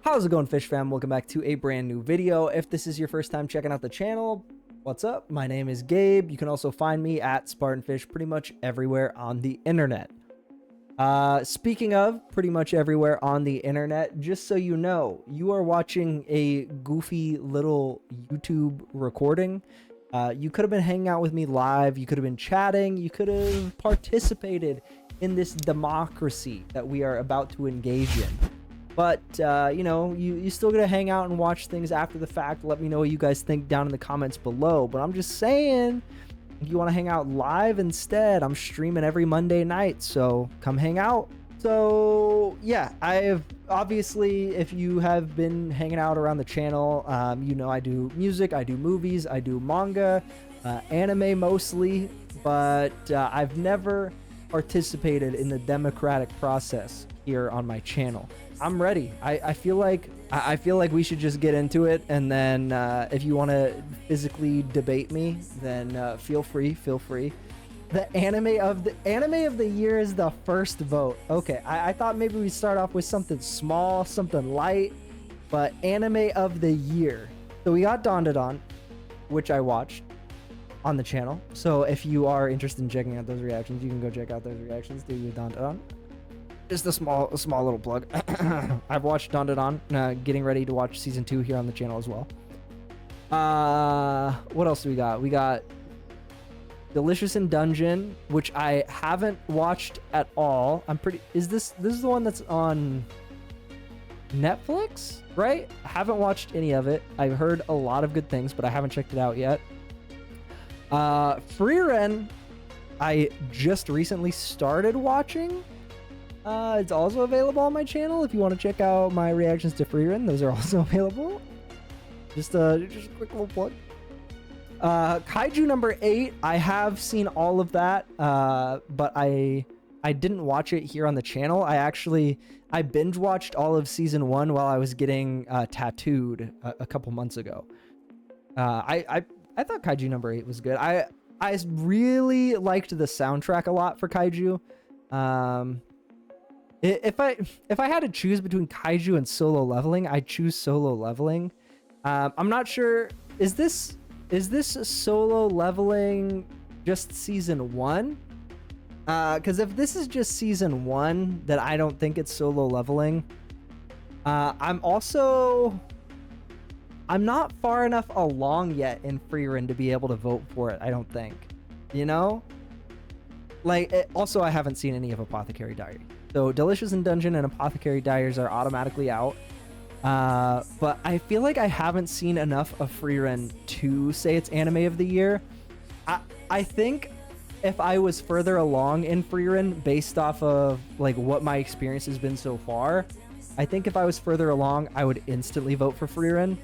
How's it going, Fish fam? Welcome back to a brand new video. If this is your first time checking out the channel, what's up? My name is Gabe. You can also find me at SpartnFish pretty much everywhere on the internet. Speaking of pretty much everywhere on the internet, just so you know, you are watching a goofy little YouTube recording. You could have been hanging out with me live. You could have been chatting. You could have participated in this democracy that we are about to engage in. But, you know, you still gotta hang out and watch things after the fact. Let me know what you guys think down in the comments below. But I'm just saying, if you want to hang out live instead, I'm streaming every Monday night, so come hang out. So, yeah, I've obviously, if you have been hanging out around the channel, you know I do music, I do movies, I do manga, anime mostly, but I've never participated in the democratic process here on my channel. I'm ready. I feel like we should just get into it, and then if you want to physically debate me, then feel free. The anime of the year is the first vote. Okay, I thought maybe we'd start off with something small, something light, but anime of the year. So we got Dandadan, which I watched on the channel. So if you are interested in checking out those reactions, you can go check out those reactions to Dandadan. Just a small little plug. I've watched Dandadan, getting ready to watch season 2 here on the channel as well. What else do we got? We got Delicious in Dungeon, which I haven't watched at all. Is this the one that's on Netflix, right? I haven't watched any of it. I've heard a lot of good things, but I haven't checked it out yet. Frieren, I just recently started watching. It's also available on my channel if you want to check out my reactions to Frieren. Those are also available. Just a quick little plug. Kaiju number 8, I have seen all of that, but I didn't watch it here on the channel. I binge watched all of season 1 while I was getting tattooed a couple months ago. I thought Kaiju number 8 was good. I really liked the soundtrack a lot for Kaiju. If I had to choose between Kaiju and Solo Leveling, I'd choose Solo Leveling. I'm not sure. Is this Solo Leveling just season 1? Because if this is just season 1, then I don't think it's Solo Leveling. I'm not far enough along yet in Frieren to be able to vote for it. I don't think. You know. Also, I haven't seen any of Apothecary Diary. So Delicious in Dungeon and Apothecary Diaries are automatically out. But I feel like I haven't seen enough of Frieren to say it's anime of the year. I think if I was further along in Frieren based off of like what my experience has been so far, I think if I was further along, I would instantly vote for Frieren.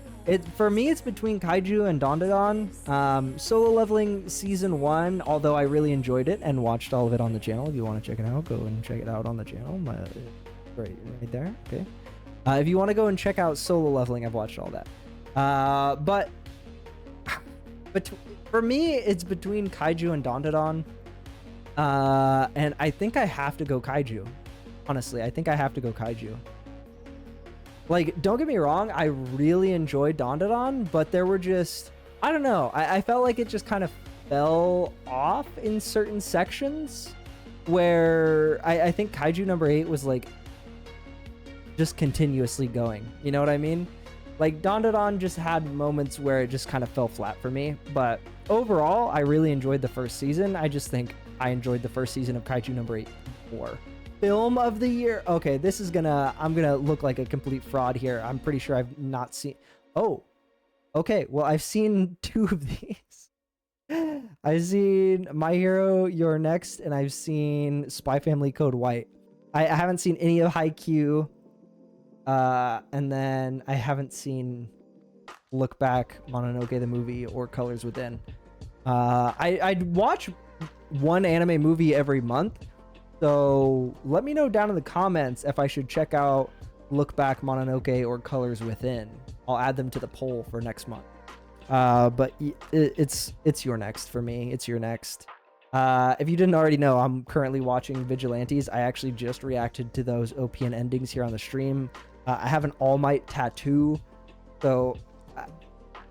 For me, it's between Kaiju and Dandadan. Solo Leveling season 1, although I really enjoyed it and watched all of it on the channel. If you want to check it out, go and check it out on the channel. Right there. Okay. If you want to go and check out Solo Leveling, I've watched all that. But for me, it's between Kaiju and Dandadan. And I think I have to go Kaiju. Honestly, I think I have to go Kaiju. Like, don't get me wrong, I really enjoyed Dandadan, but there were just, I don't know, I felt like it just kind of fell off in certain sections where I think Kaiju number 8 was like just continuously going. You know what I mean? Like, Dandadan just had moments where it just kind of fell flat for me, but overall, I really enjoyed the first season. I just think I enjoyed the first season of Kaiju number 8 more. Film of the year. Okay, this is I'm gonna look like a complete fraud here. I'm pretty sure I've not seen. Oh, okay. Well, I've seen 2 of these. I've seen My Hero, You're Next, and I've seen Spy Family Code White. I haven't seen any of Haikyuu. And then I haven't seen Look Back, Mononoke the movie, or Colors Within. I'd watch one anime movie every month. So let me know down in the comments if I should check out Look Back, Mononoke, or Colors Within. I'll add them to the poll for next month. But it's Your Next for me. It's Your Next. If you didn't already know, I'm currently watching Vigilantes. I actually just reacted to those OPN endings here on the stream. I have an All Might tattoo, so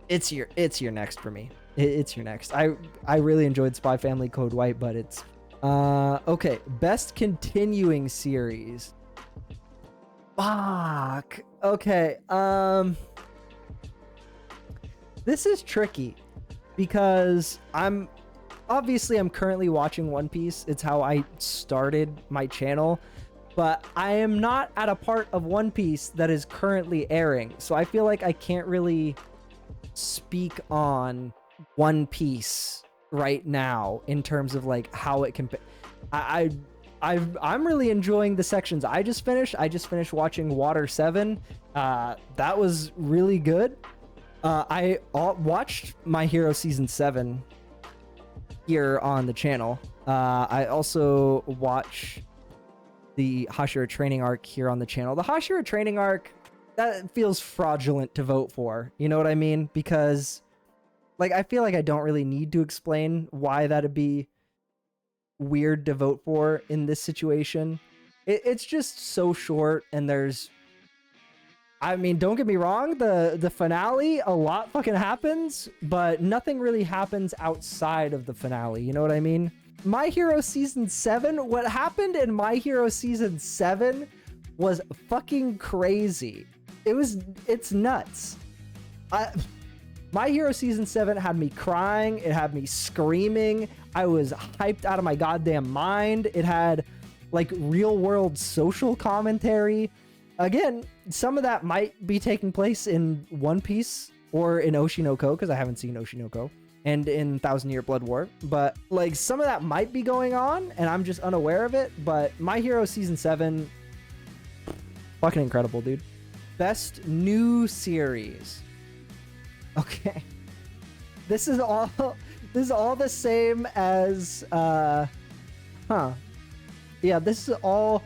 it's your next for me. It's your next. I really enjoyed Spy Family Code White, but it's okay. Best continuing series. Fuck. Okay. This is tricky because I'm currently watching One Piece. It's how I started my channel, but I am not at a part of One Piece that is currently airing. So I feel like I can't really speak on One Piece right now in terms of like how it can. I'm really enjoying the sections I just finished. I just finished watching Water 7. That was really good. I watched My Hero Season 7 here on the channel. I also watch the Hashira training arc here on the channel. The Hashira training arc, that feels fraudulent to vote for. You know what I mean? Because like, I feel like I don't really need to explain why that'd be weird to vote for in this situation. It's just so short, and there's, I mean, don't get me wrong, the finale, a lot fucking happens, but nothing really happens outside of the finale. You know what I mean? My Hero Season 7, what happened in My Hero Season 7 was fucking crazy. It's nuts. My Hero Season 7 had me crying. It had me screaming. I was hyped out of my goddamn mind. It had like real world social commentary. Again, some of that might be taking place in One Piece or in Oshinoko, because I haven't seen Oshinoko, and in Thousand Year Blood War. But like, some of that might be going on and I'm just unaware of it. But My Hero Season 7, fucking incredible, dude. Best new series. Okay. This is all the same as yeah, this is all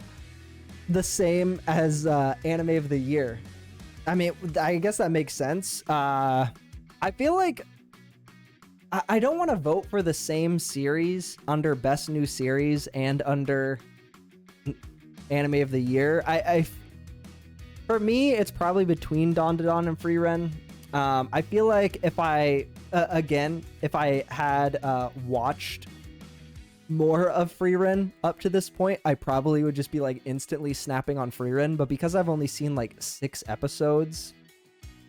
the same as anime of the year. I mean, I guess that makes sense. I feel like I don't want to vote for the same series under best new series and under anime of the year. For me, it's probably between Dawn to Dawn and Free Ren. I feel like if I had watched more of Free Ren up to this point, I probably would just be like instantly snapping on Free Ren. But because I've only seen like 6 episodes,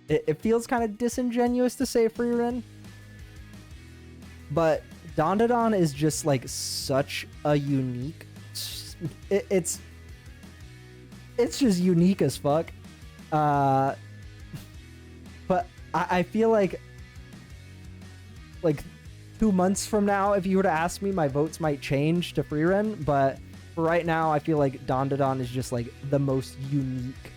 it feels kind of disingenuous to say Free Ren. But Dawn to Dawn is just like such a unique. It's just unique as fuck. But I feel like 2 months from now, if you were to ask me, my votes might change to Free Ren. But for right now, I feel like Dawn to Dawn is just like the most unique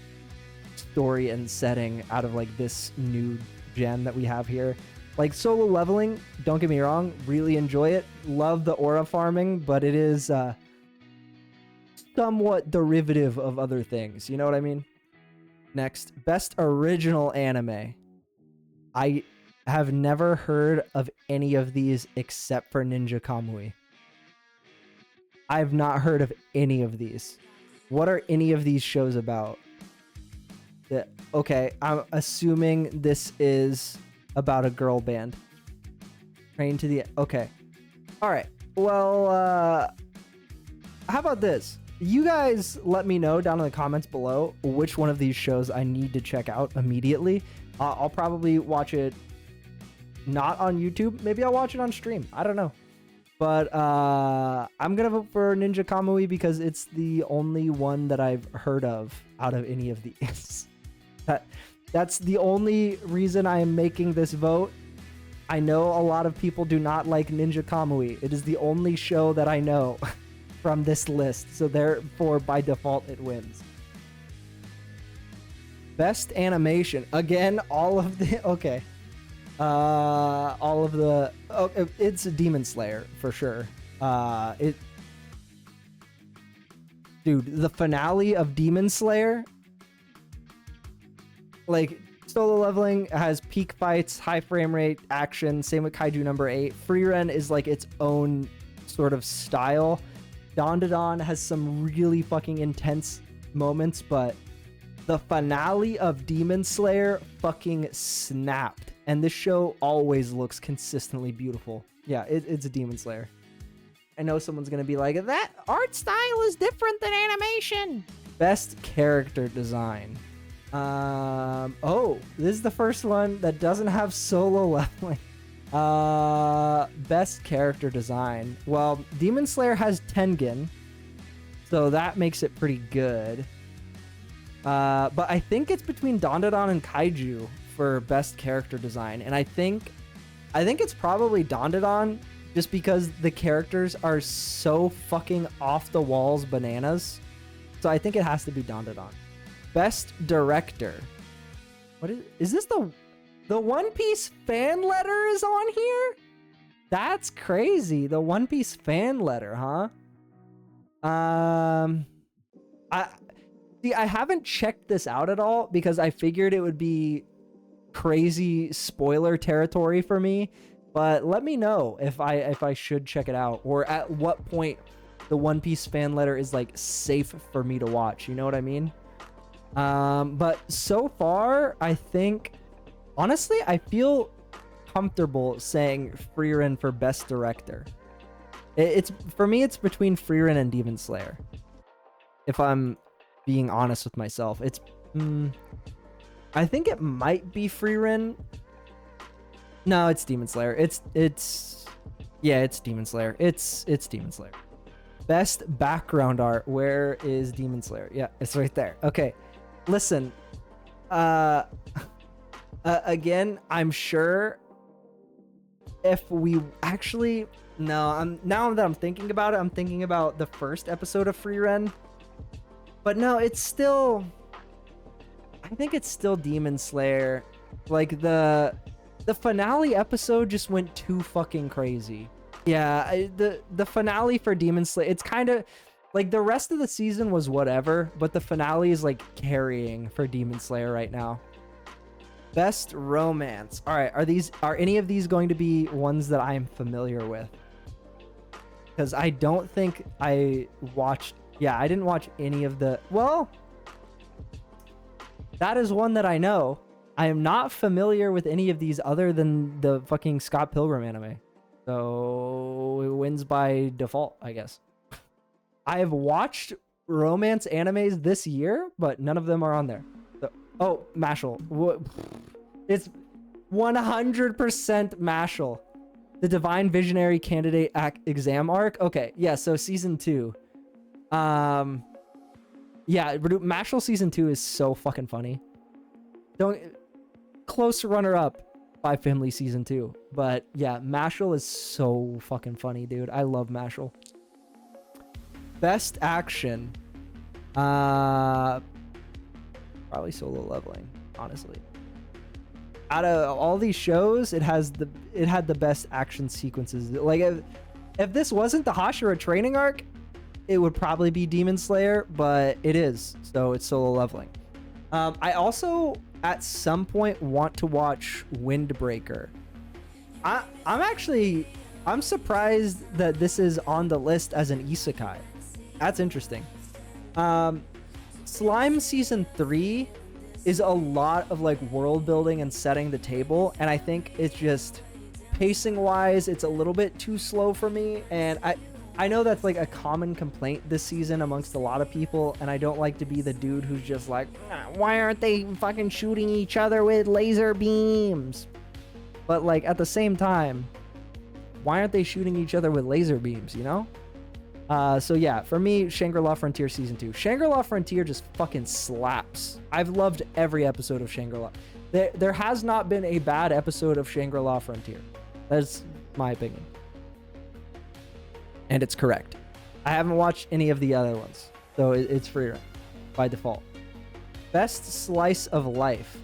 story and setting out of like this new gen that we have here. Like Solo Leveling, don't get me wrong, really enjoy it. Love the aura farming, but it is somewhat derivative of other things. You know what I mean? Next, best original anime. I have never heard of any of these except for Ninja Kamui. I've not heard of any of these. What are any of these shows about? Okay, I'm assuming this is about a girl band. Train to the... Okay. Alright. Well, how about this? You guys let me know down in the comments below which one of these shows I need to check out immediately. I'll probably watch it not on YouTube. Maybe I'll watch it on stream. I don't know. But I'm going to vote for Ninja Kamui because it's the only one that I've heard of out of any of these. That's the only reason I am making this vote. I know a lot of people do not like Ninja Kamui. It is the only show that I know from this list. So therefore, by default, it wins. Best animation. Again, all of the... Okay. All of the... Oh, it's Demon Slayer, for sure. Dude, the finale of Demon Slayer... Like, Solo Leveling has peak fights, high frame rate, action. Same with Kaiju number 8. Free Ren is like its own sort of style. Dawn to Dawn has some really fucking intense moments, but The finale of Demon Slayer fucking snapped. And this show always looks consistently beautiful. Yeah, it's a Demon Slayer. I know someone's going to be like, that art style is different than animation. Best character design. Oh, this is the first one that doesn't have solo leveling. Best character design. Well, Demon Slayer has Tengen, so that makes it pretty good. But I think it's between Dandadan and Kaiju for best character design, and I think it's probably Dandadan just because the characters are so fucking off the walls bananas. So I think it has to be Dandadan. Best director. What is this the One Piece fan letter is on here? That's crazy. The One Piece fan letter, huh? I haven't checked this out at all because I figured it would be crazy spoiler territory for me. But let me know if I should check it out, or at what point the One Piece fan letter is like safe for me to watch. You know what I mean? But so far, I think, honestly, I feel comfortable saying Frieren for best director. It's for me, it's between Frieren and Demon Slayer. If I'm being honest with myself, it's I think it might be Frieren. No, it's Demon Slayer. It's Demon Slayer. It's Demon Slayer. Best background art. Where is Demon Slayer? Yeah, it's right there. Okay. Listen. Again, I'm sure if we actually now that I'm thinking about it, I'm thinking about the first episode of Frieren. But no, it's still, I think it's still Demon Slayer. Like the finale episode just went too fucking crazy. Yeah, the finale for Demon Slayer, it's kind of like the rest of the season was whatever, but the finale is like carrying for Demon Slayer right now. Best romance. All right, are any of these going to be ones that I'm familiar with? Because I don't think I watched. Yeah, I didn't watch any of the. Well, that is one that I know. I am not familiar with any of these other than the fucking Scott Pilgrim anime. So it wins by default, I guess. I have watched romance animes this year, but none of them are on there. So, oh, Mashal. It's 100% Mashal. The Divine Visionary Candidate Exam Arc. Okay, yeah, so season 2. Yeah, Mashal season 2 is so fucking funny. Close runner-up by Family season 2. But yeah, Mashal is so fucking funny, dude. I love Mashal. Best action. Probably Solo Leveling, honestly. Out of all these shows, it had the best action sequences. Like if this wasn't the Hashira training arc, it would probably be Demon Slayer, but it is, so it's Solo Leveling. I also at some point want to watch Windbreaker. I'm surprised that this is on the list as an isekai. That's interesting. Slime season 3 is a lot of like world building and setting the table, and I think it's just pacing wise, it's a little bit too slow for me, and I know that's like a common complaint this season amongst a lot of people, and I don't like to be the dude who's just like, why aren't they fucking shooting each other with laser beams? But like at the same time, why aren't they shooting each other with laser beams, you know? So yeah, for me, Shangri-La Frontier season 2. Shangri-La Frontier just fucking slaps. I've loved every episode of Shangri-La. There has not been a bad episode of Shangri-La Frontier. That's my opinion. And it's correct. I haven't watched any of the other ones, so it's free by default. Best slice of life.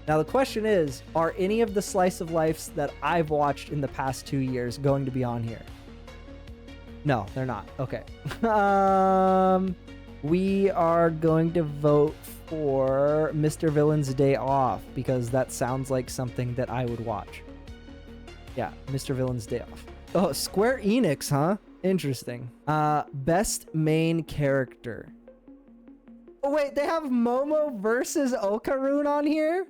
Now the question is, are any of the slice of lives that I've watched in the past 2 years going to be on here? No, they're not. Okay. We are going to vote for Mr. Villain's Day Off because that sounds like something that I would watch. Yeah, Mr. Villain's Day Off. Oh, Square Enix, huh? Interesting. Best main character. Oh wait, they have Momo versus Okarun on here?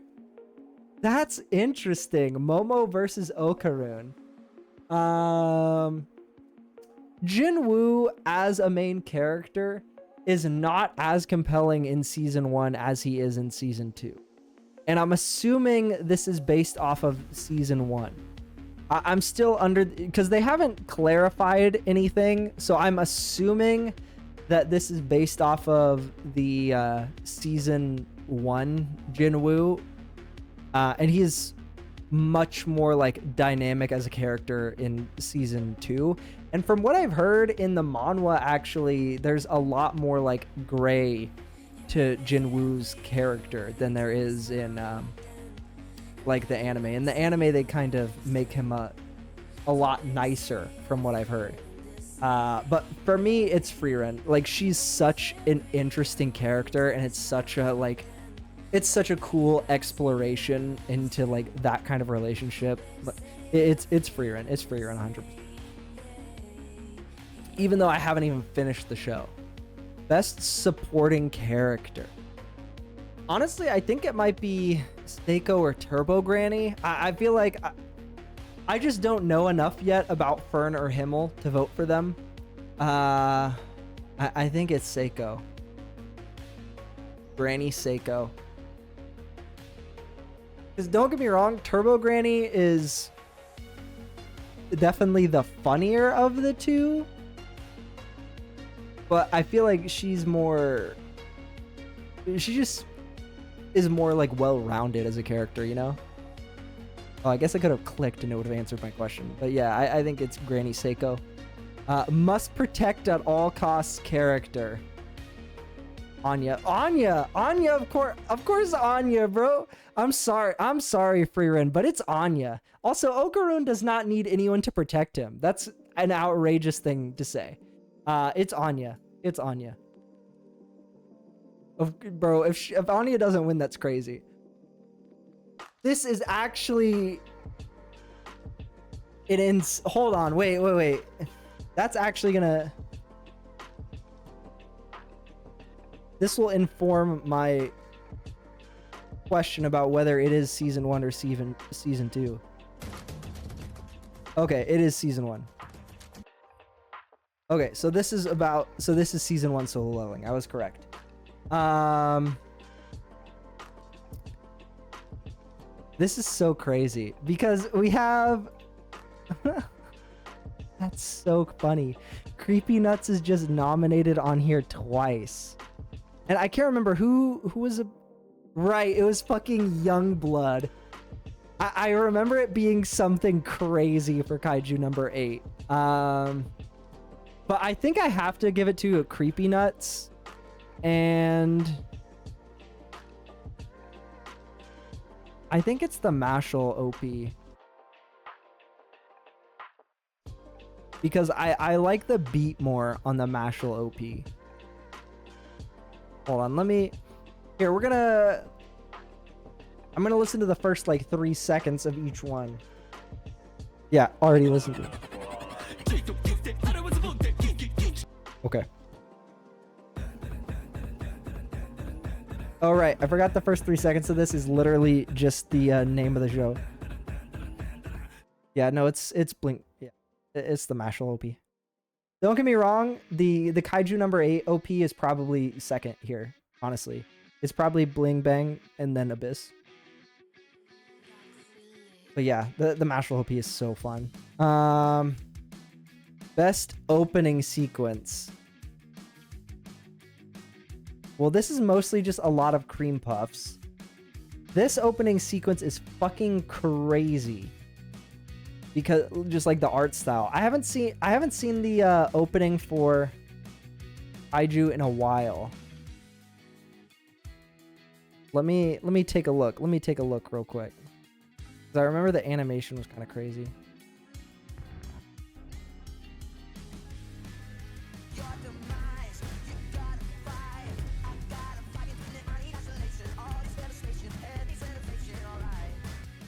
That's interesting. Momo versus Okarun. Jinwoo as a main character is not as compelling in season 1 as he is in season 2. And I'm assuming this is based off of season 1. I'm still under, because they haven't clarified anything, so I'm assuming that this is based off of the season 1 Jinwoo, and he's much more like dynamic as a character in season 2. And from what I've heard in the manhwa, actually, there's a lot more like gray to Jinwoo's character than there is in like the anime. In the anime, they kind of make him a lot nicer from what I've heard. But for me, it's Frieren. Like, she's such an interesting character, and it's such a cool exploration into like that kind of relationship. But it's Frieren. It's Frieren 100%. Even though I haven't even finished the show. Best supporting character. Honestly, I think it might be Seiko or Turbo Granny. I feel like I just don't know enough yet about Fern or Himmel to vote for them. I think it's Seiko. Granny Seiko. Because don't get me wrong, Turbo Granny is definitely the funnier of the two. But I feel like she just is more like well-rounded as a character, you know? Oh, I guess I could have clicked and it would have answered my question. But yeah, I think it's Granny Seiko. Must protect at all costs character. Anya, of course Anya, bro. I'm sorry, Frieren, but it's Anya. Also, Okarun does not need anyone to protect him. That's an outrageous thing to say. It's Anya. It's Anya. Bro, if Anya doesn't win, that's crazy. This is actually... It ends... Hold on. Wait. That's actually gonna... This will inform my question about whether it is season 1 or season 2. Okay, it is season 1. Okay, so this is season 1 solo leveling. I was correct. This is so crazy because we have that's so funny. Creepy Nuts is just nominated on here twice. And I can't remember who was right, it was fucking Youngblood. I remember it being something crazy for Kaiju number 8. But I think I have to give it to Creepy Nuts. And I think it's the Mashal OP. Because I like the beat more on the Mashal OP. Hold on, here, I'm gonna listen to the first like 3 seconds of each one. Yeah, already listened to it. Okay. Oh, right. I forgot the first 3 seconds of this is literally just the name of the show. Yeah, no, it's Blink. Yeah, it's the Mashal OP. Don't get me wrong. The Kaiju number 8 OP is probably second here. Honestly, it's probably Bling Bang and then Abyss. But yeah, the Mashal OP is so fun. Best opening sequence. Well, this is mostly just a lot of cream puffs. This opening sequence is fucking crazy. Because just like the art style. I haven't seen the opening for Kaiju in a while. Let me take a look. Let me take a look real quick. Because I remember the animation was kind of crazy.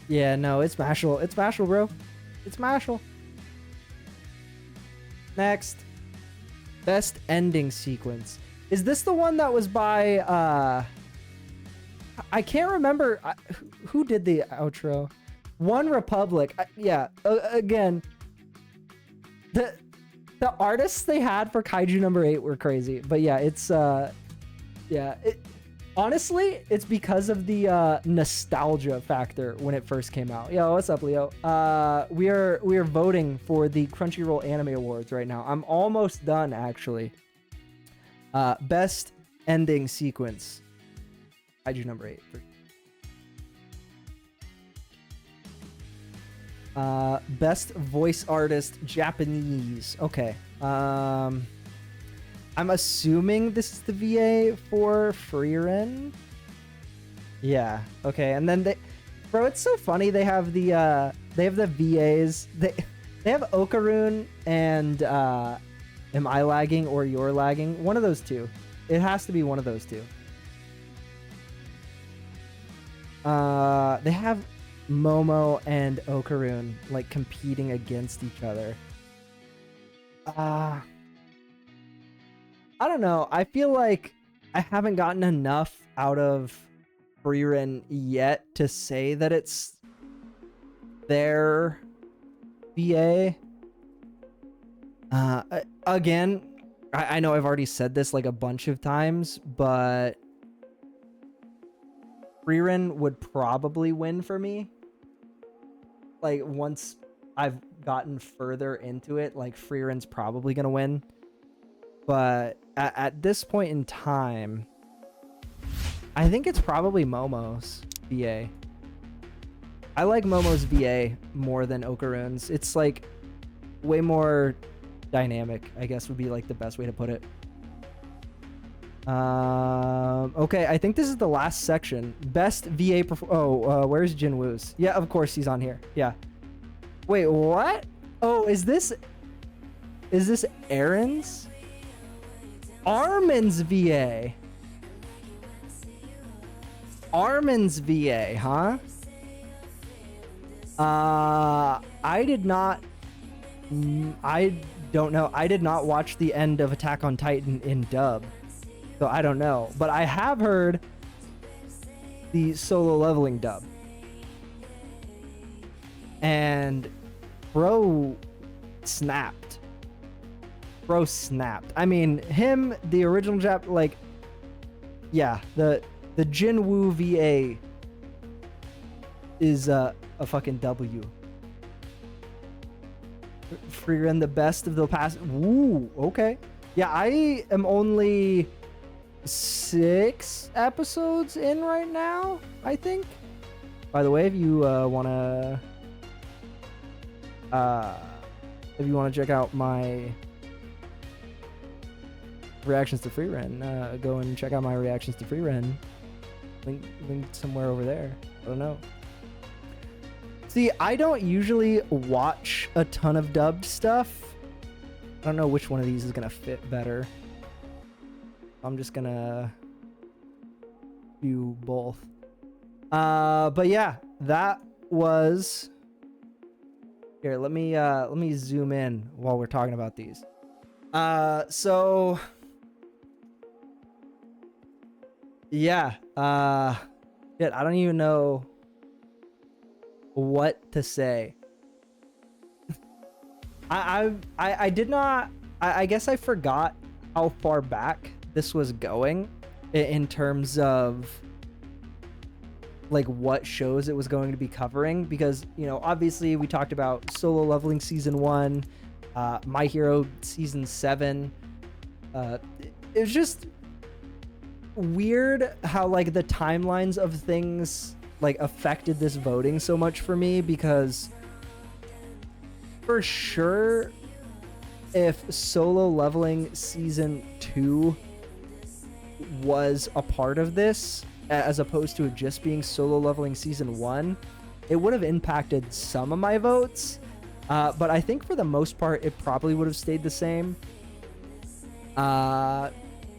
Yeah, no, it's Mashal. It's Mashal, bro. It's Mashal. Next. Best ending sequence. Is this the one that was by I can't remember who did the outro. One Republic. Yeah, again, the artists they had for Kaiju number 8 were crazy. But yeah, it's yeah, honestly, it's because of the nostalgia factor when it first came out. Yo, what's up, Leo? We are voting for the Crunchyroll Anime Awards right now. I'm almost done, actually. Best ending sequence. Kaiju number 8. Best voice artist Japanese. Okay. I'm assuming this is the VA for Frieren. Yeah. Okay. And then bro, it's so funny. They have the VAs. They have Okarun and am I lagging or you're lagging? One of those two. It has to be one of those two. They have Momo and Okarun like competing against each other. I don't know. I feel like I haven't gotten enough out of Frieren yet to say that it's their VA. Again, I know I've already said this like a bunch of times, but Frieren would probably win for me. Like, once I've gotten further into it, like, Frieren's probably gonna win. But at this point in time, I think it's probably Momo's VA. I like Momo's VA more than Okarun's. It's, like, way more dynamic, I guess would be, like, the best way to put it. Okay, I think this is the last section. Best VA where's Jinwoo's? Yeah, of course he's on here. Yeah. Wait, what? Oh, is this Aaron's? Armin's VA. Armin's VA, huh? I did not I don't know. I did not watch the end of Attack on Titan in dub. So I don't know, but I have heard the Solo Leveling dub, and bro snapped. I mean, him, the original like, yeah, the Jinwoo VA is a fucking W. Frieren, the best of the past. Woo, okay. Yeah, I am only 6 episodes in right now, I think. By the way, if you want to check out my reactions to Frieren, go and check out my reactions to Frieren. Link somewhere over there. I don't know. See, I don't usually watch a ton of dubbed stuff. I don't know which one of these is gonna fit better. I'm just gonna do both. But yeah, that was. Here, let me zoom in while we're talking about these. So yeah, shit, I don't even know what to say. I did not. I guess I forgot how far back this was going in terms of like what shows it was going to be covering, because, you know, obviously we talked about Solo Leveling season 1, My Hero season 7. It was just weird how like the timelines of things like affected this voting so much for me, because for sure if Solo Leveling season 2 was a part of this, as opposed to it just being Solo Leveling season 1, it would have impacted some of my votes, but I think for the most part it probably would have stayed the same.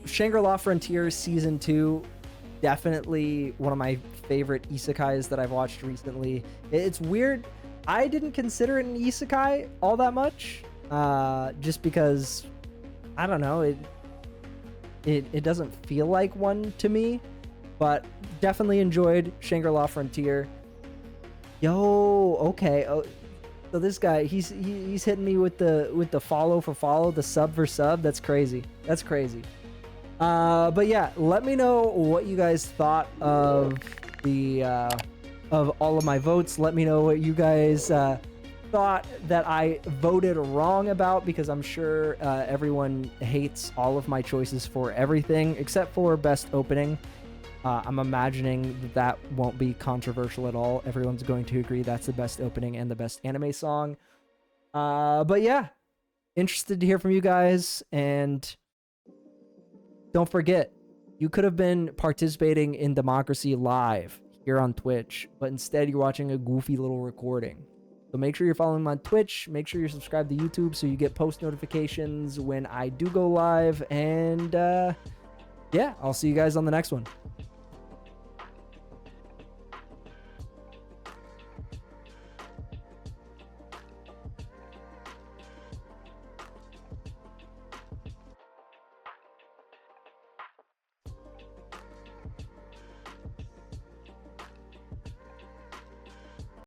Shangri-La Frontier season 2, definitely one of my favorite isekais that I've watched recently. It's weird, I didn't consider it an isekai all that much, just because, I don't know, it doesn't feel like one to me, but definitely enjoyed Shangri-La Frontier. Yo, okay. Oh, so this guy, he's hitting me with the follow for follow, the sub for sub. That's crazy. That's crazy. But yeah, let me know what you guys thought of the of all of my votes. Let me know what you guys thought that I voted wrong about, because I'm sure everyone hates all of my choices for everything except for best opening. I'm imagining that won't be controversial at all. Everyone's going to agree that's the best opening and the best anime song. But yeah, interested to hear from you guys. And don't forget, you could have been participating in Democracy Live here on Twitch, but instead you're watching a goofy little recording. So make sure you're following me on Twitch. Make sure you're subscribed to YouTube so you get post notifications when I do go live. And yeah, I'll see you guys on the next one.